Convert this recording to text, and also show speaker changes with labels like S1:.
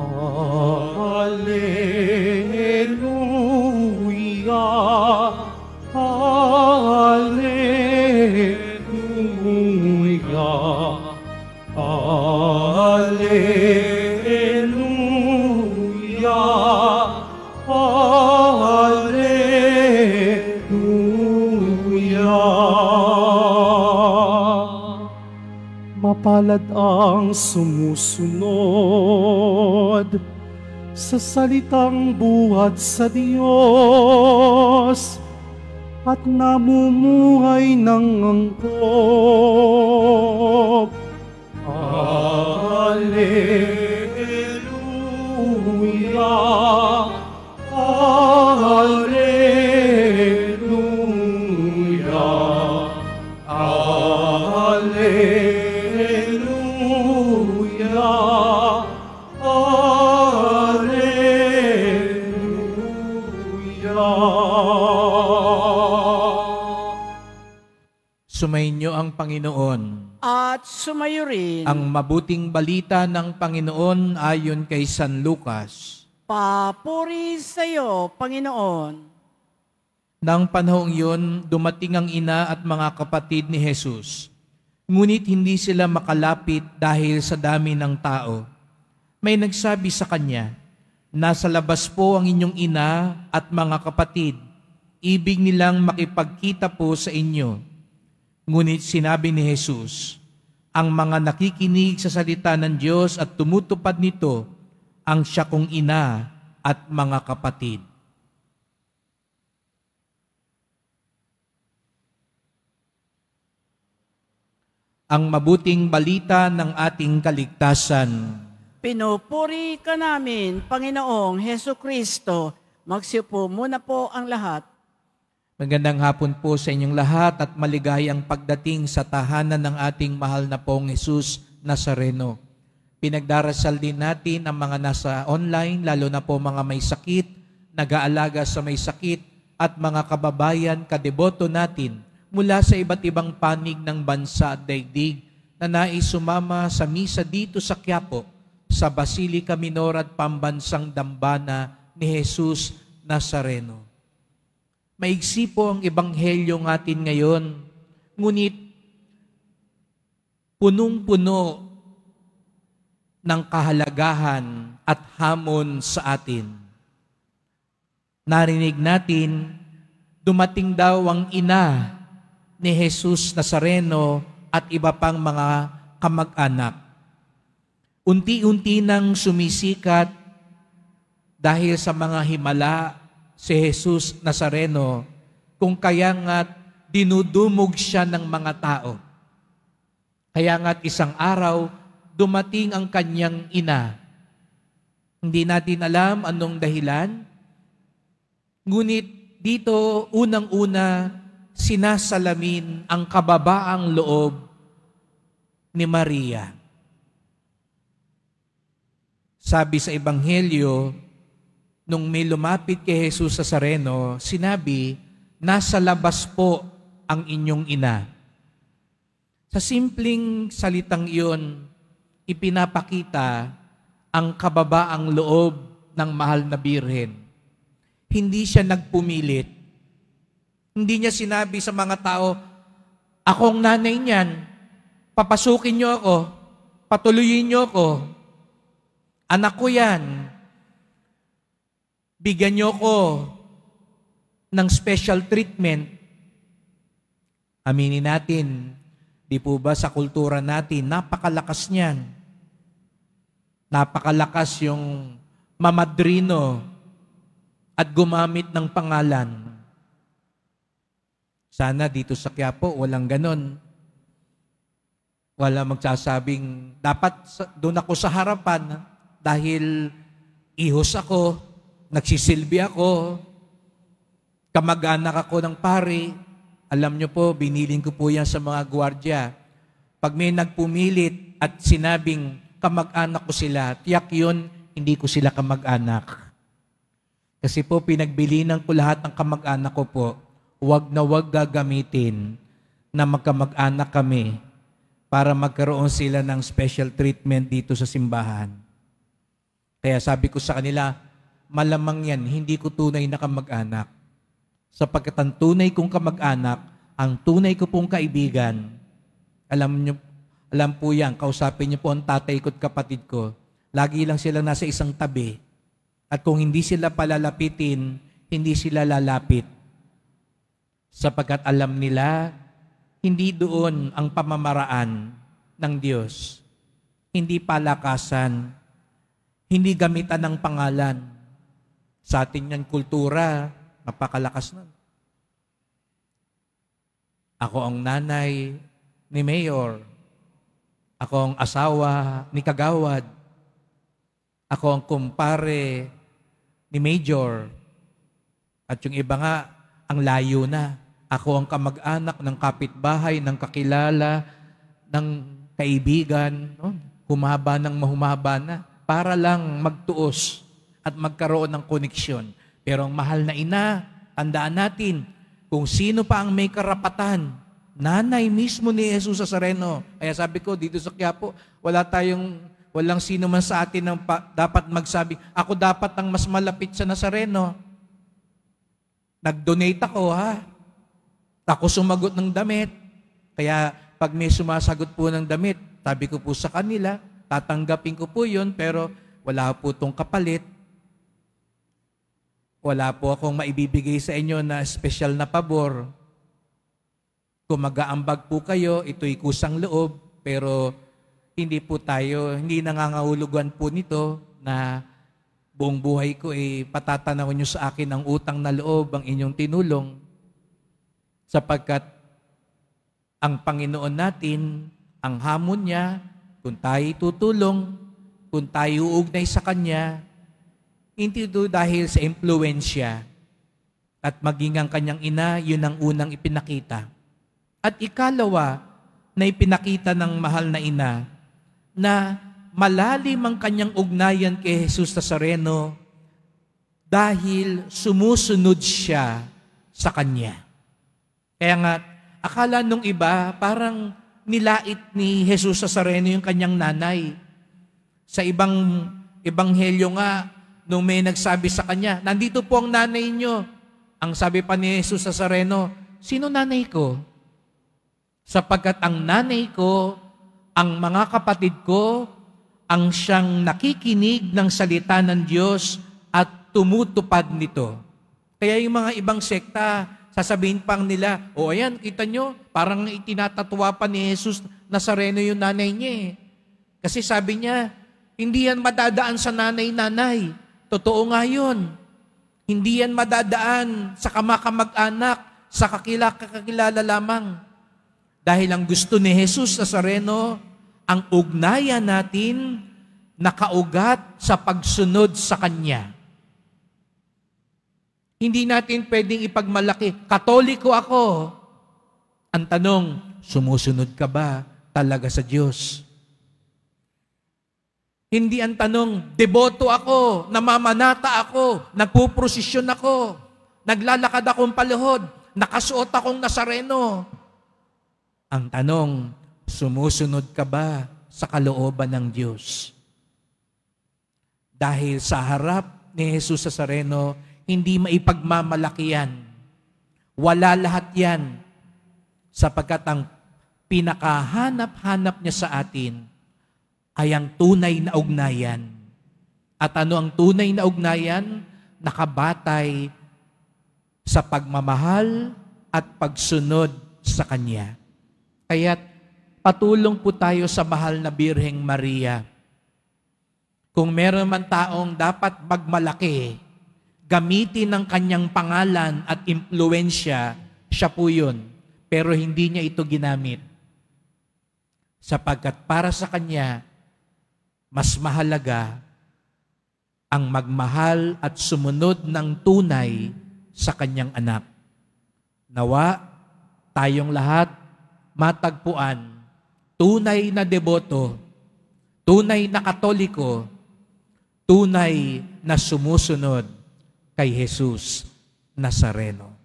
S1: Alleluia, Alleluia, Alleluia, Alleluia. Mapalad ang sumusunod sa salitang buhat sa Diyos at namumuhay ng angkop. Alleluia, Alleluia, Alleluia,
S2: Sumainyo ang Panginoon.
S3: At sumayo rin.
S2: Ang mabuting balita ng Panginoon ayon kay San Lucas.
S3: Papuri sa iyo, Panginoon.
S2: Nang panahong yun, dumating ang ina at mga kapatid ni Jesus. Ngunit hindi sila makalapit dahil sa dami ng tao. May nagsabi sa kanya, "Nasa labas po ang inyong ina at mga kapatid. Ibig nilang makipagkita po sa inyo." Ngunit sinabi ni Jesus, "Ang mga nakikinig sa salita ng Diyos at tumutupad nito, ang siya kong ina at mga kapatid." Ang mabuting balita ng ating kaligtasan.
S3: Pinupuri ka namin, Panginoong Heso Kristo. Magsiupo muna po ang lahat.
S2: Magandang hapon po sa inyong lahat at maligayang pagdating sa tahanan ng ating mahal na pong Jesus Nazareno. Pinagdarasal din natin ang mga nasa online, lalo na po mga may sakit, nag-aalaga sa may sakit, at mga kababayan, kadeboto natin mula sa iba't ibang panig ng bansa at daigdig na nais sumama sa misa dito sa Quiapo, sa Basilica Minor at Pambansang Dambana ni Jesus Nazareno. Maigsi po ang ebanghelyo natin ngayon, ngunit punong-puno ng kahalagahan at hamon sa atin. Narinig natin, dumating daw ang ina ni Jesus Nazareno at iba pang mga kamag-anak. Unti-unti nang sumisikat dahil sa mga himala si Jesus Nazareno, kung kaya nga't dinudumog siya ng mga tao. Kaya nga't isang araw, dumating ang kanyang ina. Hindi natin alam anong dahilan, ngunit dito unang-una sinasalamin ang kababaang loob ni Maria. Sabi sa Ebanghelyo, nung may lumapit kay Jesus Nazareno, sinabi, "Nasa labas po ang inyong ina." Sa simpleng salitang iyon, ipinapakita ang kababaang loob ng mahal na Birhen. Hindi siya nagpumilit. Hindi niya sinabi sa mga tao, "Ako ang nanay niyan, papasukin niyo ako, patuloyin niyo ako, anak ko yan, bigyan niyo ko ng special treatment." Aminin natin, di po ba sa kultura natin, napakalakas niyan. Napakalakas yung mamadrino at gumamit ng pangalan. Sana dito sa Quiapo, walang ganon. Wala magsasabing, dapat doon ako sa harapan dahil ihos ako, nagsisilbi ako, kamag-anak ako ng pari. Alam nyo po, binilin ko po yan sa mga gwardiya. Pag may nagpumilit at sinabing kamag-anak ko sila, tiyak yun, hindi ko sila kamag-anak. Kasi po, pinagbilinan ko lahat ng kamag-anak ko po, wag na wag gagamitin na magkamag-anak kami para magkaroon sila ng special treatment dito sa simbahan. Kaya sabi ko sa kanila, malamang yan, hindi ko tunay na kamag-anak. Sapagkat ang tunay kong kamag-anak, ang tunay ko pong kaibigan, alam po yan, kausapin niyo po ang tatay ko at kapatid ko. Lagi lang sila nasa isang tabi. At kung hindi sila palalapitin, hindi sila lalapit. Sapagkat alam nila, hindi doon ang pamamaraan ng Diyos. Hindi palakasan, hindi gamitan ng pangalan. Sa atin yan kultura, napakalakas nun. Ako ang nanay ni Mayor. Ako ang asawa ni Kagawad. Ako ang kumpare ni Major. At yung iba nga, ang layo na. Ako ang kamag-anak ng kapitbahay, ng kakilala, ng kaibigan. No? Humaba ng mahumaba na. Para lang magtuos at magkaroon ng koneksyon. Pero ang mahal na ina, tandaan natin, kung sino pa ang may karapatan, nanay mismo ni Jesus Nazareno. Kaya sabi ko, dito sa Quiapo, walang sino man sa atin ang dapat magsabi, ako dapat ang mas malapit sa Nazareno. Nag-donate ako, ha? Ako sumagot ng damit. Kaya pag may sumasagot po ng damit, sabi ko po sa kanila, tatanggapin ko po yun, pero wala po itong kapalit. Wala po akong maibibigay sa inyo na special na pabor. Kung mag-aambag po kayo, ito'y kusang loob, pero hindi nangangahulugan po nito na buong buhay ko patatanaw nyo sa akin ang utang na loob, ang inyong tinulong. Sapagkat ang Panginoon natin, ang hamon niya, kung tayo tutulong, kung tayo uugnay sa Kanya, hindi ito dahil sa impluensya at maging ang kanyang ina, yun ang unang ipinakita. At ikalawa na ipinakita ng mahal na ina na malalim ang kanyang ugnayan kay Jesus Nazareno dahil sumusunod siya sa Kanya. Kaya nga, akala nung iba, parang nilait ni Jesus Nazareno yung kanyang nanay. Sa ibang ebanghelyo nga, nung may nagsabi sa kanya, nandito po ang nanay niyo. Ang sabi pa ni Jesus Nazareno, sino nanay ko? Sapagkat ang nanay ko, ang mga kapatid ko, ang siyang nakikinig ng salita ng Diyos at tumutupad nito. Kaya yung mga ibang sekta, sasabihin pang nila, ayan, kita nyo, parang itinatatuwa pa ni Jesus Nazareno yung nanay niya. Kasi sabi niya, hindi yan madadaan sa nanay-nanay. Totoo nga yun. Hindi yan madadaan sa kamag-anak, sa kakilala lamang. Dahil ang gusto ni Jesus Nazareno, ang ugnayan natin nakaugat sa pagsunod sa Kanya. Hindi natin pwedeng ipagmalaki, Katoliko ako. Ang tanong, sumusunod ka ba talaga sa Diyos? Hindi ang tanong, deboto ako, namamanata ako, nagpuprosesyon ako, naglalakad akong palihod, nakasuot akong Nazareno. Ang tanong, sumusunod ka ba sa kalooban ng Diyos? Dahil sa harap ni Jesus Nazareno, hindi maipagmamalaki yan. Wala lahat yan. Sapagkat ang pinakahanap-hanap niya sa atin ay ang tunay na ugnayan. At ano ang tunay na ugnayan? Nakabatay sa pagmamahal at pagsunod sa Kanya. Kaya patulong po tayo sa mahal na Birheng Maria. Kung meron man taong dapat magmalaki, gamitin ang kanyang pangalan at impluensya, siya po yun. Pero hindi niya ito ginamit. Sapagkat para sa kanya, mas mahalaga ang magmahal at sumunod ng tunay sa kanyang anak. Nawa, tayong lahat matagpuan, tunay na deboto, tunay na Katoliko, tunay na sumusunod kay Jesus Nazareno.